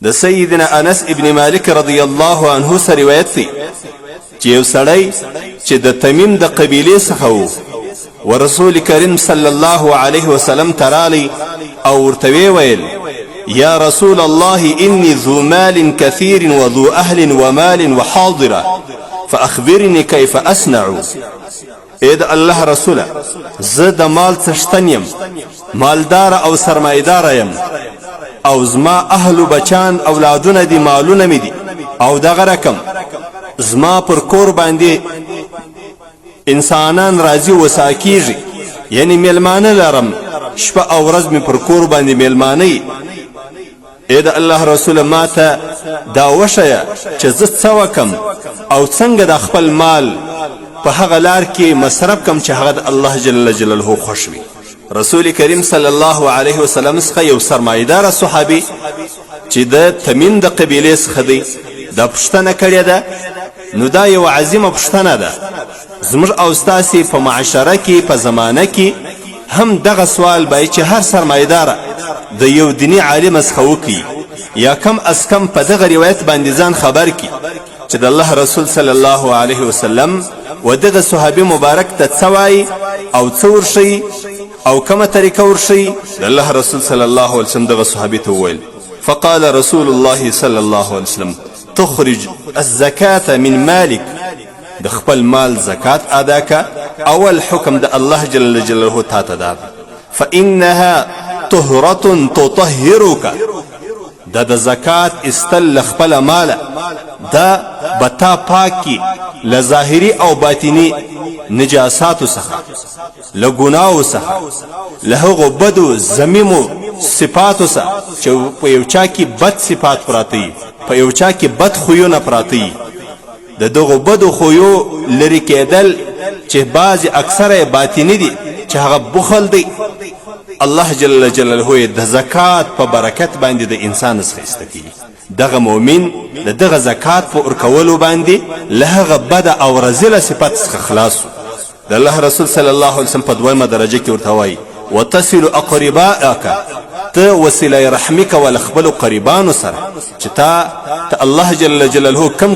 د سیدنا انس ابن مالک رضی الله عنه سره روایت دی چې یو سړی چې د تمیم د قبیلې څخه و ورسول کریم صلی الله علیه وسلم ترالی او ورته ویل یا رسول الله انی ذو مال كثير وذو اهل ومال وحاضره فاخبرني كيف اصنع. اې د الله رسوله زه د مال څښتن یم، مالدار او سرمایدار یم، او زما اهل و بچان اولادونه دي، مالونه مې دي، او دغه رقم زما پر کور باندې انسانان راځي وساکیږي، یعنی میلمانه لرم، شپه او ورځ مې پر کور باندې میلمانه یي. اې د الله رسوله ما ته دا وښیه چې زه څه وکم او څنګه د خپل مال په هغه لار کې مصرف کم چې هغه د الله جل جلاله خوښ وي. رسول کریم صلی الله علیه وسلم څخه یو سرمایدار صحابي چې د تمیم د قبیلې څخه دی دا پوښتنه کړې ده. نو دا یو عظیمه پوښتنه ده. زموږ او ستاسې په معاشره کې په زمانه کې هم دغه سوال باید چې هر سرمایدار د یو دیني عالم څخه وکړي، یا کم از کم په دغه روایت باندې ځان خبر کړي چې د الله رسول صلی الله علیه وسلم و دغه صحابي مبارک ته څه وایي او څه ورښیي او کومه طریقه ورښیي. د الله رسول صلی الله علیه وسلم دغه صحابي ته وویل فقال رسول الله صلی الله علیه وسلم تخرج الزکاة من مالک، د خپل مال زکات ادا کا. اول حکم د الله جل جلاله تا ته دا فانها طهرة تطهرك، دا د زکات استل خپل مال دا بتا پاکی لظاهری او باطنی نجاساتو څخه، لګناو څخه، له بدو زمیمو صفاتو څخه چې په یو چا کې بد صفات پراته، په یو چا کې بد خویونه پراته، د دغه بدو خویو لري کېدل چې بعض اکثره باطنی دي چې هغه بخل دی. الله جل جلاله د زکات په برکت باندې د انسان څخه استکی. دغه مؤمن دغه زکات په ورکولو باندې له هغه بد او رذیله صفات څخه خلاص. د الله رسول صلی الله علیه وسلم په دویمه درجه کې ورته وایي وتصل اقرباءک، ته وسیله رحمی کول خپل قریبانو سره چې ته الله جل جلاله کم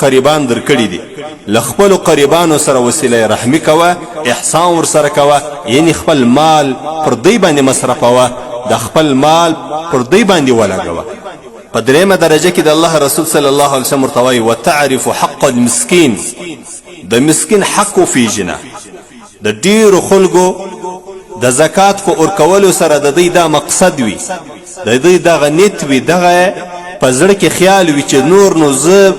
قریبان درکړي دي، له خپل قریبانو سره وسیله رحمی کوه، احسان ورسره کوه، یعنی خپل مال پر دوی باندې مصرفوه، د خپل مال پر دوی باندې ولګوه. په دریمه درجه کې د الله رسول صلی الله علیه وسلم ورته وایي وتعرف حق المسکین، د مسکین حق وپېژنه. د ډیرو خلکو د زکات په ورکولو سره د دوی دا مقصد وي، د دوی دغه نیت وي، دغه په زړه کې خیال وي چې نور نو زه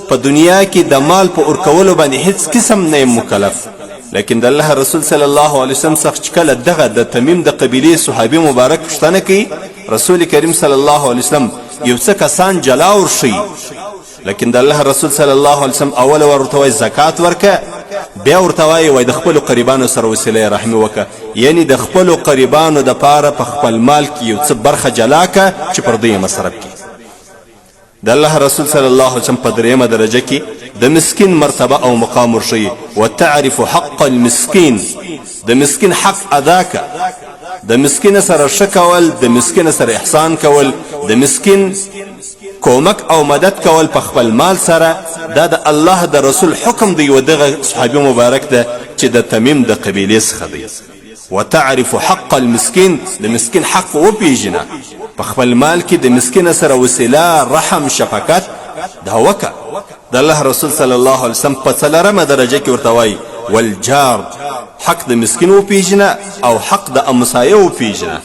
په دنیا کې د مال په ورکولو باندې هیڅ قسم نه یم مکلف. لیکن د الله رسول صلی الله علیه وسلم څخه چې کله دغه د تمیم د قبیلې صحابي مبارک پوښتنه کوي، رسول کریم صلی الله علیه وسلم یو څه کسان جلا ورښیي، لیکن د الله رسول صلی الله علیه وسلم اول ورته وایي زکات ورکه، بیا ورته وایي د خپلو قریبانو سره وسیله رحمي وکړه، یعنی د خپلو قریبانو دپاره په خپل مال کې یو څه برخه جلا که چې پر دوی مصرف کړي. د الله رسول صلی الله علیه وسلم په دریمه درجه کې د مسکین مرتبه او مقام ورښیي وتعرف حق المسکین، د مسکین حق ادا که، د مسکین سره ښه کول، د مسکین سره احسان کول، د مسکین کومک او مدد کول په خپل مال سره، دا د الله د رسول حکم دی و دغه صحابي مبارک ده چې د تمیم د قبیلې څخه دی. وتعرف حق المسکین، د مسکین حق وپېژنه، په خپل مال کې د مسکین سره وسیله رحم شفقت دا وکړه. د الله رسول صلی الله علیه وسلم په څلورمه درجه کې ورته وایي والجار، حق د مسکین وپېژنه او حق د امسایه وپېژنه.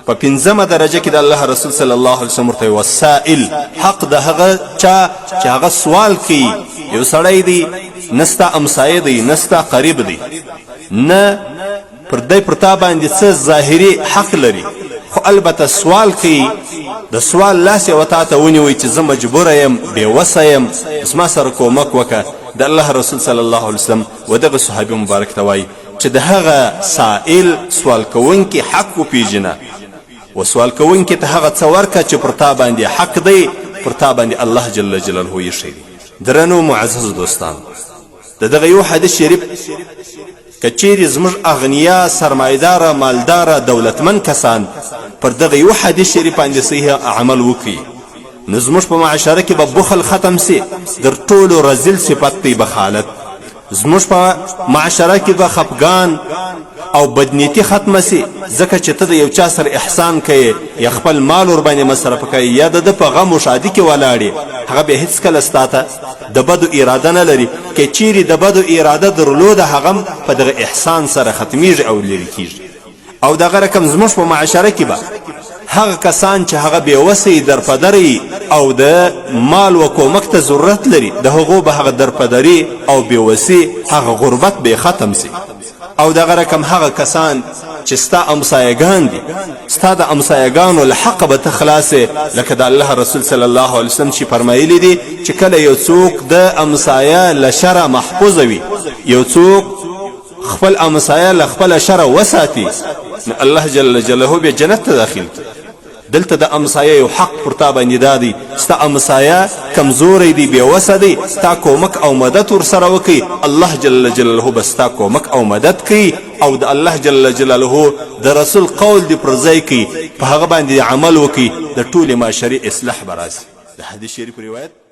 په پنځمه درجه کې د الله رسول صلی الله علیه وسلم ورته والسائل، حق د هغه چا چې هغه سوال کوي. یو سړی دی نستا امسایه دی نستا قریب دی، نه پر دی پر تا باندې څه ظاهري حق لري، خو البته سوال کوي، د سوال لاس یې وتا ته ونیوئ چې زه مجبوره یم، بېوسه یم، زما سره کومک وکړه. د الله رسول صلی الله علیه وسلم و دغه صحابي مبارک ته وایي چې د هغه سائل سوال کوونکي حق وپېژنه، و سوال کوونکي ته هغه څه ورکړه چې پر تا باندې حق دی، پر تا باندې الله جل جلاله ایښی دی. درنو معزز دوستان، د دغه یو حدیث شریف که چیرې زموږ اغنیا، سرمایداره، مالداره، دولتمن کسان پر دغه یو حدیث شریف باندې صحیح عمل وکړي، نو زموږ په معاشره کې به بخل ختم سي. در ټولو رزیل صفت دی بخالت. زموږ په معاشره کې به خفګان او بدنیتی ختمه سي، ځکه چې ته د یو چا سره احسان کوې یا خپل مال ورباندې مصرف کوې یا د ده په غم و شادي کې ولاړې، هغه بیا هېڅکله ستا ته د بدو اراده نه لري. که چیرې د بدو اراده درلوده هغه په دغه احسان سره ختمیږي او لرې کیږي. او دغه رقم زموږ په معاشره کې به هغه کسان چې هغه بېوسه درپدري او د مال و کومک ته ضرورت لري، د هغو به هغه درپدري او بېوسي هغه غربت به ختم سي. او دغه رقم هغه کسان چې ستا امسایګان دي، ستا د امسایګانو له حقه به ته خلاصې، لکه د الله رسول صلی الله علیه وسلم چې فرمایلی دي چې کله یو څوک د امسایه له شره محفوظه وي، یو څوک خپل امسایه له خپله شره وساتي، نو الله جل جلاله بیا جنت ته داخل کړي. دلته د امسایه یو حق پر تا باندې دا دی، ستا امسایه کمزوری دی، بېوسه دی، ستا کومک او مدد ورسره وکړي، الله جل جلاله به ستا کومک او مدد کوي او د الله جل جلاله د رسول قول دی پر ځای کوي، په هغه باندې عمل وکړي، د ټولې معاشرې اصلاح به راسي. د حدیث شریف روایت